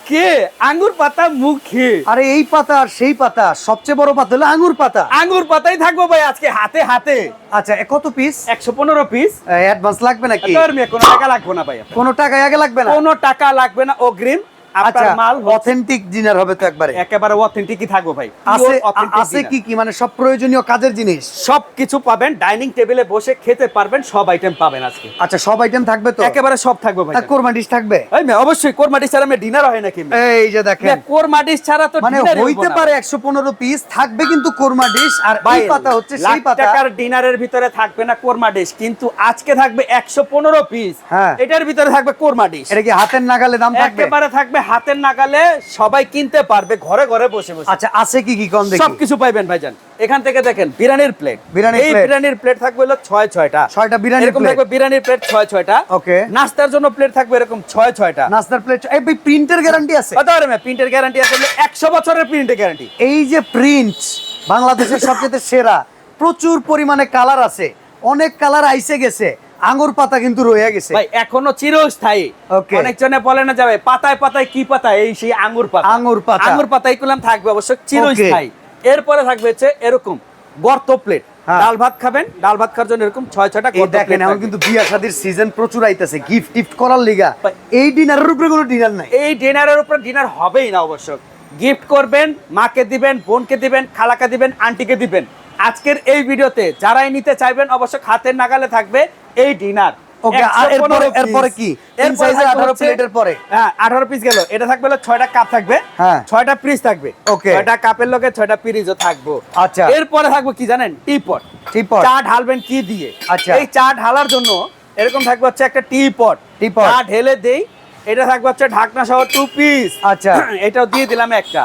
মুখে আঙ্গুর পাতা মুখে। আরে এই পাতা আর সেই পাতা, সবচেয়ে বড় পাতা হলো আঙ্গুর পাতা। আঙ্গুর পাতাই থাকবো ভাই আজকে হাতে হাতে। আচ্ছা কত পিস? 115 পিস। অ্যাডভান্স লাগবে নাকি? কোনো টাকা লাগবে না ভাই, কোনো টাকা আগে লাগবে না? কোনো টাকা লাগবে না, অগ্রিম। আচ্ছা, আপনার মাল অথেন্টিক ডিনার হবে তো একবারে? একেবারে অথেন্টিকই থাকবো ভাই। আছে কি কি মানে সব প্রয়োজনীয় কাজের জিনিস সবকিছু পাবেন, ডাইনিং টেবিলে বসে খেতে পারবেন, সব আইটেম পাবেন আজকে। আচ্ছা সব আইটেম থাকবে তো? একেবারে সব থাকবে ভাই। কোরমা ডিশ থাকবে? অবশ্যই, কোরমা ডিশ ছাড়া ডিনার হয় নাকি? এই যে দেখেন, কোরমা ডিশ ছাড়া তো মানে হইতে পারে 115 পিস থাকবে, কিন্তু কোরমা ডিশ আর এই পাতা হচ্ছে সেই পাতা। টাকার ডিনারের ভিতরে থাকবে না কোরমা ডিশ, কিন্তু আজকে থাকবে 115 পিস। এটার ভিতরে থাকবে কোরমা ডিশ। এটা কি হাতের নাগালে দাম থাকবে? একেবারে থাকবে হাতের নাগালে, সবাই কিনতে পারবে ঘরে ঘরে বসে বসে। আচ্ছা আছে কি কি কোন দেখি? সবকিছু পাইবেন ভাইজান। এখান থেকে দেখেন বিরিয়ানির প্লেট, এই বিরিয়ানির প্লেট থাকবে হলো 6টা। 6টা বিরিয়ানি এরকম থাকবে বিরিয়ানির প্লেট 6টা। ওকে। নাস্তার জন্য প্লেট থাকবে এরকম 6টা। নাস্তার প্লেট এই প্রিন্টের গ্যারান্টি আছে? কত আরে ভাই, প্রিন্টের গ্যারান্টি আছে 100 বছরের প্রিন্টের গ্যারান্টি। এই যে প্রিন্ট বাংলাদেশের সবচেয়ে সেরা, প্রচুর পরিমাণে কালার আছে, অনেক কালার আইসে গেছে, আঙ্গুর পাতা কিন্তু রয়ে গেছে ভাই, এখনো চিরস্থায়ী। অনেক জনে বলে না যাবে পাতায় পাতায় কি পাতা, এই সেই আঙ্গুর পাতা। আঙ্গুর পাতা, আঙ্গুর পাতা এগুলাম থাকবে অবশ্য চিরস্থায়ী। এরপরে থাকবে হচ্ছে এরকম গর্ত প্লেট, ডাল ভাত খাবেন, ডাল ভাত খাওয়ার জন্য এরকম 6-6টা গর্ত প্লেট। দেখেন এখন কিন্তু বিয়া শাদীর সিজন প্রচুর আইতাছে, গিফট টিফট করার লিগা এই ডিনারের উপরে কোনো ডিনার নাই। এই ডিনারের উপর ডিনার হবেই না অবশ্য। গিফট করবেন, মাকে দিবেন, বোনকে দিবেন, খালাকে দিবেন, আন্টিকে দিবেন। আজকের এই ভিডিওতে যারাই নিতে চাইবেন অবশ্য হাতের নাগালে থাকবে এই ডিনার। ওকে, আর এরপরে কি? তিন সাইজের 18 প্লেটের পরে? হ্যাঁ 18 পিস গেল। এটা থাকবে হলো 6টা কাপ থাকবে, 6টা পিস থাকবে। ওকে, 6টা কাপের লগে 6টা পিরিজও থাকবো। আচ্ছা, এরপরে থাকবে কি জানেন? টিপট। টিপট চা ঢালবেন কি দিয়ে? আচ্ছা, এই চা ঢালার জন্য এরকম থাকবে হচ্ছে একটা টিপট। চা ঢেলে দেই, এটা থাকবে হচ্ছে ঢাকনা সহ 2 পিস। আচ্ছা, এটাও দিয়ে দিলাম একটা।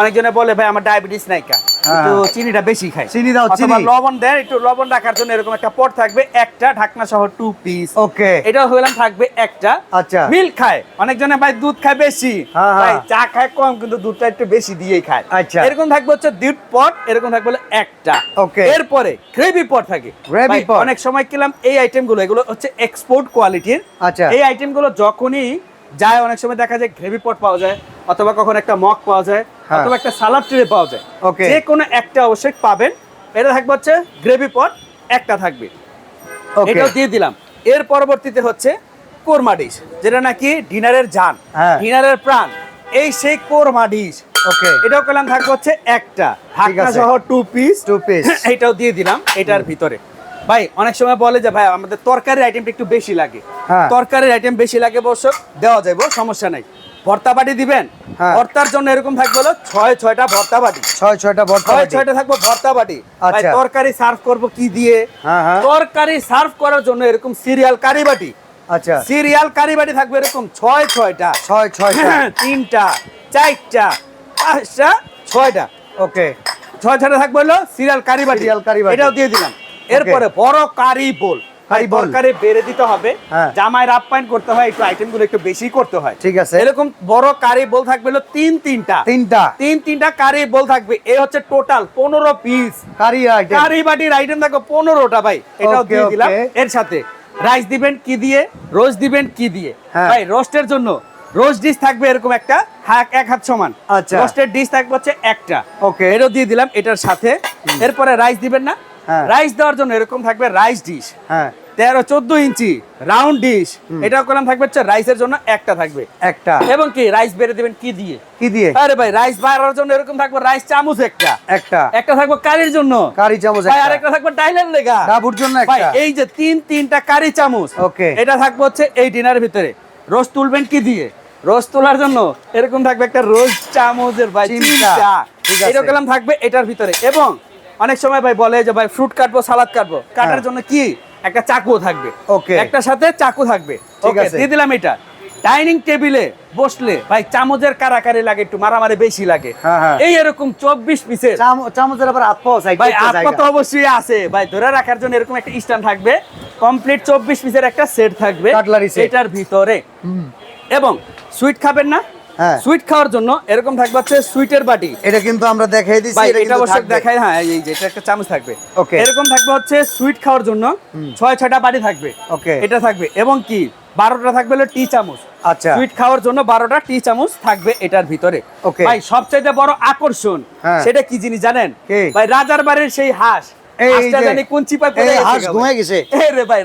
অনেকজনে বলে ভাই আমার ডায়াবেটিস নাই কা, একটু চিনিটা বেশি খাই, চিনি দাও, চিনি। অথবা লবণ দেন, একটু লবণ রাখার জন্য এরকম একটা পট থাকবে, একটা ঢাকনা সহ 2 পিস। ওকে, এটা হইলাম থাকবে একটা। আচ্ছা, মিল্ক খায় অনেকজনে ভাই, দুধ খায় বেশি, ভাই চা খায় কম, কিন্তু দুধটা একটু বেশি দিয়েই খায়। আচ্ছা, এরকম থাকবে হচ্ছে দুধ পট, এরকম থাকবে হলো একটা। ওকে, এরপরে গ্রেভি পট থাকে। গ্রেভি পট অনেক সময় কিলাম এই আইটেমগুলো, এগুলো হচ্ছে এক্সপোর্ট কোয়ালিটির। আচ্ছা, এই আইটেমগুলো যখনই যায় অনেক সময় দেখা যায় গ্রেভি পট পাওয়া যায়, অথবা কখন একটা মগ পাওয়া যায়, অথবা একটা সালাদ ট্রে পাওয়া যায়। যে কোনো একটা অবশ্যই পাবেন। এটা থাকবে হচ্ছে গ্রেভি পট, একটা থাকবে, এটাও দিয়ে দিলাম। এর পরবর্তীতে হচ্ছে কোরমা ডিশ, যেটা নাকি ডিনারের জান, ডিনারের প্রাণ, এই সেই কোরমা ডিশ। ওকে, এটাও কলাম থাকবে হচ্ছে একটা, ঢাকনা সহ 2 পিস। এটাও দিয়ে দিলাম এটার ভিতরে। ভাই অনেক সময় বলে যে ভাই আমাদের তরকারির আইটেমটা একটু বেশি লাগে, তরকারির আইটেম বেশি লাগে অবশ্য দেওয়া যাবে, সমস্যা নাই। ভর্তা বাটি দিবেন, ভর্তার জন্য এরকম থাকবে হলো 6-6টা ভর্তা বাটি। 6-6টা ভর্তা বাটি, 6-6টা থাকবে ভর্তা বাটি। ভাই তরকারি সার্ভ করব কি দিয়ে? তরকারি সার্ভ করার জন্য এরকম সিরিয়াল কারি বাটি। আচ্ছা, সিরিয়াল কারি বাটি থাকবে এরকম 6-6টা, 3টা, 4টা, 5টা, 6টা। ওকে, 6-6টা থাকবে হলো সিরিয়াল কারি বাটি। এটাও দিয়ে দিলাম। এরপরে বড় কারি বোল, তরকারি বেড়ে দিতে হবে, জামাই আপ্যায়ন করতে হয়, একটু আইটেমগুলো একটু বেশি করতে হয়। ঠিক আছে, এরকম বড় কারি বোল থাকবে হলো 3-3টা কারি বোল থাকবে। এই হচ্ছে টোটাল 15 পিস কারি বাটির আইটেম থাকবে 15টা ভাই। এটাও দিয়ে দিলাম। এর সাথে রাইস দিবেন কি দিয়ে, রোস্ট দিবেন কি দিয়ে? ভাই রোস্টের জন্য রোস্ট ডিশ থাকবে এরকম একটা, এক হাত সমান। আচ্ছা, রোস্টের ডিশ থাকবে হচ্ছে একটা। ওকে, এটাও দিয়ে দিলাম এটার সাথে। এরপরে রাইস দিবেন না, রাইস দেওয়ার জন্য এরকম থাকবে রাইস ডিশ, 13-14 ইঞ্চি রাউন্ড ডিশ। এটাও কলাম থাকবে হচ্ছে রাইসের জন্য একটা থাকবে একটা। এবং কি রাইস বেড়ে দিবেন কি দিয়ে? আরে ভাই রাইস বাড়ার জন্য এরকম থাকবে রাইস চামচ একটা থাকবে কারির জন্য কারি চামচ, ভাই আরেকটা থাকবে ডাইলের লেগা ডাবুর জন্য একটা। ভাই এই যে 3-3টা কারি চামচ। ওকে, এটা থাকবে হচ্ছে এই ডিনারের ভিতরে। রোস্ট তুলবেন কি দিয়ে? রোস্ট তোলার জন্য এরকম থাকবে একটা রোস্ট চামচের ভাই 3টা। এটা কলাম থাকবে এটার ভিতরে। এবং অনেক সময় ভাই বলে যে ভাই ফ্রুট কাটবো, সালাদ কাটবো, কাটার জন্য কি একটা চাকু থাকবে। ওকে, একটা সাথে চাকু থাকবে। ওকে, দিয়ে দিলাম এটা। ডাইনিং টেবিলে বসলে ভাই চামচের কারাকারি লাগে, একটু মারামারি বেশি লাগে। এই এরকম 24 পিসের চামচের আবার হাত পাওয়া যায়, ভাই হাত পা তো অবশ্যই আছে ভাই, ধরে রাখার জন্য এরকম একটা স্ট্যান্ড থাকবে, কমপ্লিট 24 পিসের একটা সেট থাকবে এটার ভিতরে। এবং সুইট খাবেন না, সুইট খাওয়ার জন্য এরকম থাকবে হচ্ছে সুইটের বাটি। এটা কিন্তু আমরা দেখাই দিছি, এটা অবশ্যই দেখাই। হ্যাঁ এই যে এটা একটা চামচ থাকবে। ওকে, এরকম থাকবে হচ্ছে সুইট খাওয়ার জন্য 6-6টা বাটি থাকবে। ওকে, এটা থাকবে। এবং কি 12টা থাকবে হলো টি চামচ। আচ্ছা সুইট খাওয়ার জন্য 12টা টি চামচ থাকবে এটার ভিতরে। ওকে ভাই সবচাইতে বড় আকর্ষণ সেটা কি জিনিস জানেন? ভাই রাজার বাড়ির সেই হাঁস, হাঁসটা জানি কোন চিপায় পড়ে গেছে, হাঁস ঘুমিয়ে গেছে। এই রে ভাই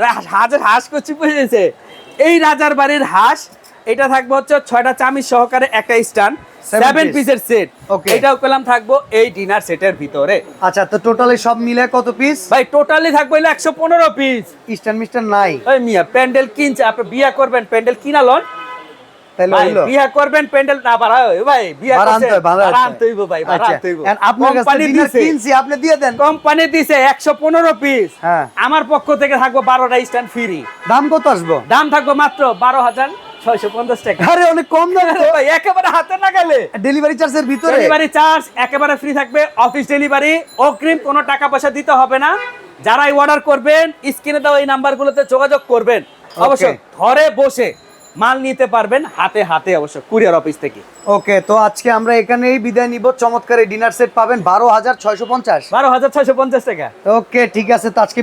হাঁস কোন চিপায় গেছে। এই রাজার বাড়ির হাঁস, এটা থাকবে হচ্ছে 6টা চামিচ সহকারে একটা স্ট্যান্ড, 7 পিসের সেট। এটাও পেলাম থাকবো এই ডিনার সেটের ভিতরে। আচ্ছা, তো টোটালি সব মিলে কত পিস? ভাই টোটালি থাকবে 115 পিস। স্ট্যান্ড মিস্টার নাই? ওই মিয়া প্যান্ডেল কিনছে, আপনি বিয়া করবেন প্যান্ডেল কিনা লন, তাইলে ভাই হইলো বিয়া করবেন প্যান্ডেল না বাড়ায় ভাই, বিয়া করতে বাড়াতে হইব ভাই, বাড়াতে হইব। আপনার কাছে ডিনার কিনছি, আপনি দিয়ে দেন। কোম্পানি দিছে 115 পিস, আমার পক্ষ থেকে থাকবো 12টা স্ট্যান্ড ফ্রি। দাম কত আসবে? দাম থাকবে মাত্র 12,650 টাকা। আরে অনেক কম দাম তো ভাই, একেবারে হাতে না গেলে। ডেলিভারি চার্জের ভিতরে? ডেলিভারি চার্জ একেবারে ফ্রি থাকবে, অফিস ডেলিভারি, অগ্রিম কোনো টাকা পয়সা দিতে হবে না। যারাই অর্ডার করবেন স্ক্রিনে দেওয়া এই নাম্বারগুলোতে যোগাযোগ করবেন, অবশ্যই ঘরে বসে মাল নিতে পারবেন, হাতে হাতে অবশ্য কুরিয়ার অফিস থেকে। ওকে, তো আজকে আমরা এখানেই বিদায় নিব। চমৎকার এই ডিনার সেট পাবেন 12,650। 12,650 টাকা। ওকে, ঠিক আছে, তো আজকে